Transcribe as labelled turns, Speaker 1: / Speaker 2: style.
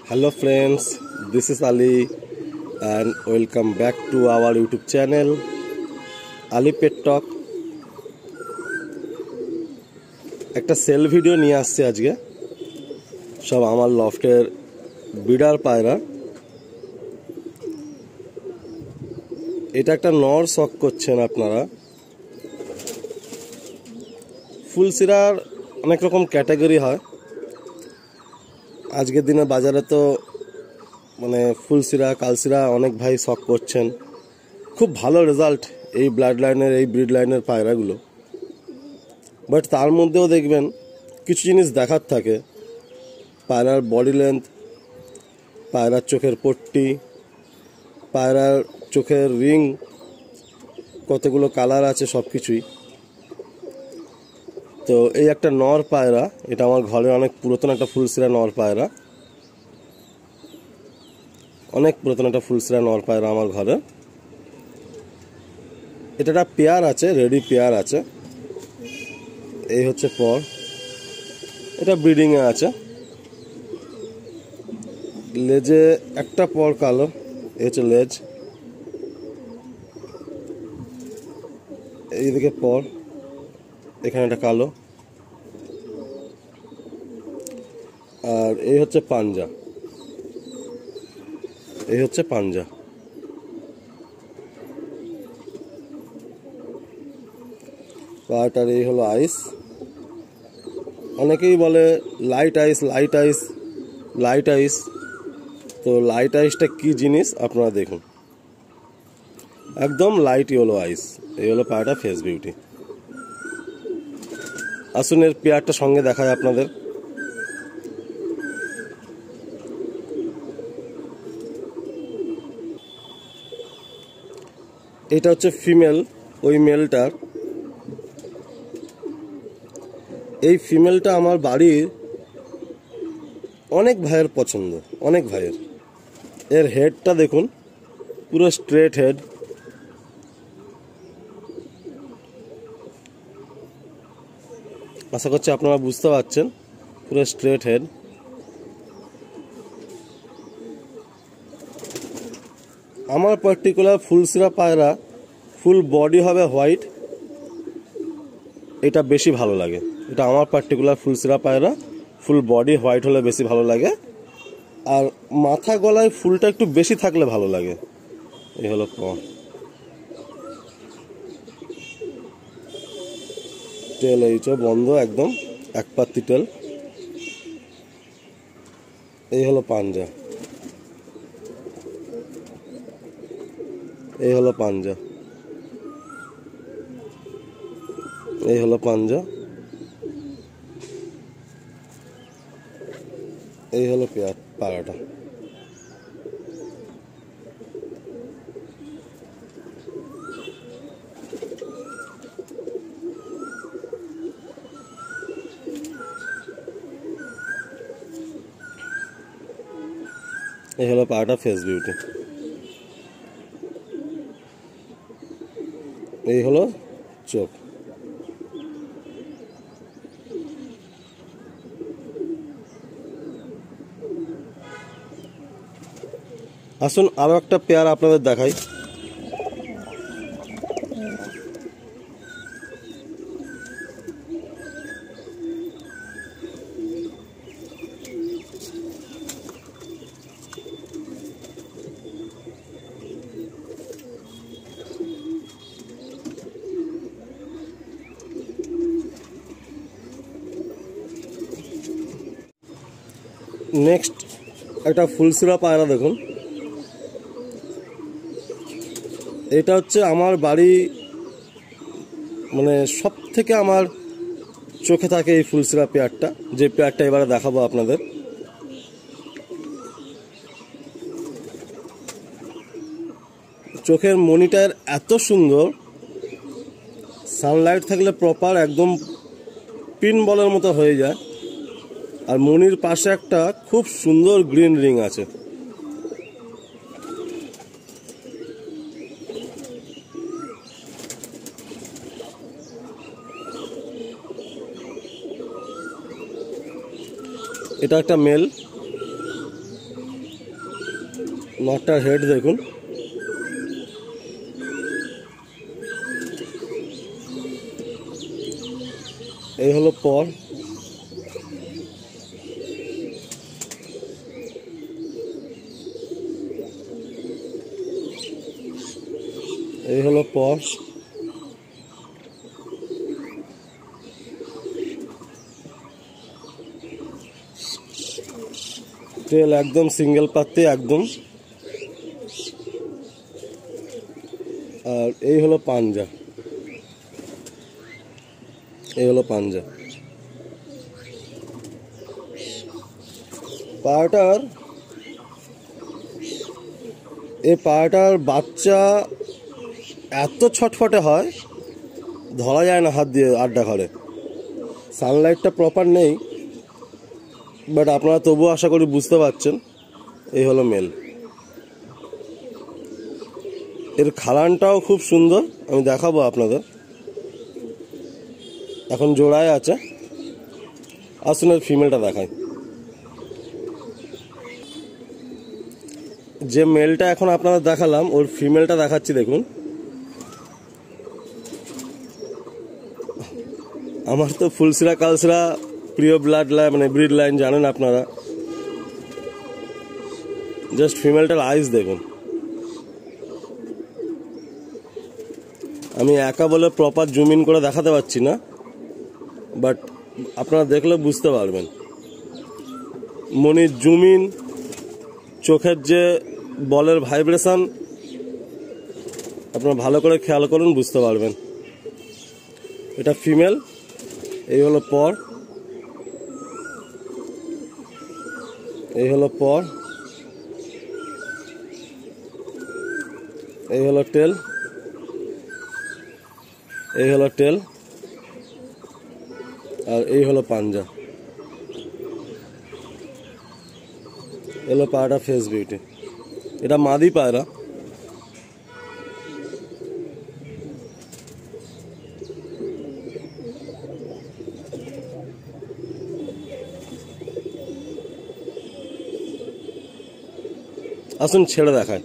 Speaker 1: Hello friends, this is Ali and welcome back to our YouTube channel Ali Pet Talk। একটা sell video নিয়ে আসছে আজকে সব আমার লফটের বিডার পায়রা। এটা একটা নর শখ করছেন আপনারা। ফুলসিরার অনেক রকম ক্যাটাগরি হয়। আজকের দিনে বাজারে তো মানে ফুলসিরা কালসিরা অনেক ভাই শখ করছেন, খুব ভালো রেজাল্ট এই ব্লাড লাইনের এই ব্রিড লাইনের পায়রাগুলো। বাট তার মধ্যেও দেখবেন কিছু জিনিস দেখার থাকে, পায়রার বডি লেন্থ, পায়রার চোখের পট্টি, পায়রার চোখের রিং, কতগুলো কালার আছে সব কিছুই। তো এই একটা নর পায়রা, এটা আমার ঘরে অনেক পুরাতন একটা ফুলসিরা নর পায়রা, অনেক পুরাতন একটা ফুলসিরা নর পায়রা আমার ঘরে। এটা একটা পেয়ার আছে, রেডি পেয়ার আছে। এই হচ্ছে পর, এটা ব্রিডিংয়ে আছে। লেজে একটা পর কালো, এই হচ্ছে লেজ। এইদিকে পর, এখানে একটা কালো, আর এই হচ্ছে পাঞ্জা, এই হচ্ছে পাঞ্জা। আর এই হলো আইস। অনেকেই বলে লাইট আইস, লাইট আইস, লাইট আইস। তো লাইট আইসটা কি জিনিস আপনারা দেখুন, একদম লাইট ইয়েলো আইস। এই হলো পায়রাটা ফেস বিউটি। আসুন এর পেয়ারটা সঙ্গে দেখায় আপনাদের। এটা হচ্ছে ফিমেল, ওই মেলটার। এই ফিমেলটা আমার বাড়ির অনেক ভাইয়ের পছন্দ, অনেক ভাইয়ের। এর হেডটা দেখুন, পুরো স্ট্রেট হেড। আশা করছি আপনারা বুঝতে পারছেন, পুরো স্ট্রেট হেড। আমার পার্টিকুলার ফুলসিরা পায়রা ফুল বডি হবে হোয়াইট, এটা বেশি ভালো লাগে। এটা আমার পার্টিকুলার ফুলসিরা পায়রা ফুল বডি হোয়াইট হলে বেশি ভালো লাগে, আর মাথা গলায় ফুলটা একটু বেশি থাকলে ভালো লাগে। এই হলো টেল, এই বন্ধ একদম, এক পাত্তি টেল। এই হলো পাঞ্জা, এই হলো পাঞ্জা, এই হলো পাঞ্জা, এই হলো পায়রাটা। এই হলো পায়রাটা ফেস বিউটি। এই হলো চোখ। আসুন আরো একটা পেয়ার আপনাদের দেখাই। নেক্সট একটা ফুলসিরা পায়রা দেখুন। এটা হচ্ছে আমার বাড়ি মানে সব থেকে আমার চোখে থাকে এই ফুলসিরা পেয়ারটা, যে পেয়ারটা এবারে দেখাবো আপনাদের। চোখের মনিটার এত সুন্দর, সানলাইট থাকলে প্রপার একদম পিন বলের মতো হয়ে যায়। আর মনির পাশে একটা খুব সুন্দর গ্রিন রিং আছে। এটা একটা মেল, নটটার হেড দেখুন, এই হলো পর, এই হলো পর, টেল একদম সিঙ্গেল পাত্তি একদম, আর এই হলো পাঞ্জা, এই হলো পাঞ্জা। পায়রাটার এই পায়রাটার বাচ্চা এত ছটফটে হয়, ধরা যায় না হাত দিয়ে আড্ডা ঘরে। সানলাইটটা প্রপার নেই, বাট আপনারা তবুও আশা করি বুঝতে পারছেন। এই হলো মেল। এর খালানটাও খুব সুন্দর, আমি দেখাবো আপনাদের। এখন জোড়ায় আছে, আসুন এর ফিমেলটা দেখাই। যে মেলটা এখন আপনাদের দেখালাম, ওর ফিমেলটা দেখাচ্ছি দেখুন। আমার তো ফুলসিরা কালসিরা প্রিয় ব্লাড লাইন, মানে ব্রিড লাইন জানেন আপনারা। জাস্ট ফিমেলটার আইস দেখুন। আমি একা বলে প্রপার জুম ইন করে দেখাতে পারছি না, বাট আপনারা দেখলে বুঝতে পারবেন। মনির জুম ইন, চোখের যে বলের ভাইব্রেশন, আপনারা ভালো করে খেয়াল করুন, বুঝতে পারবেন। এটা ফিমেল, এই হলো পর, এই হলো পর, এই হলো টেল, এই হলো টেল, আর এই হলো পাঞ্জা। এলো পায়রা ফেস বিউটি। এটা মাদি পায়রা। আসুন ছেড়ে দেখায়।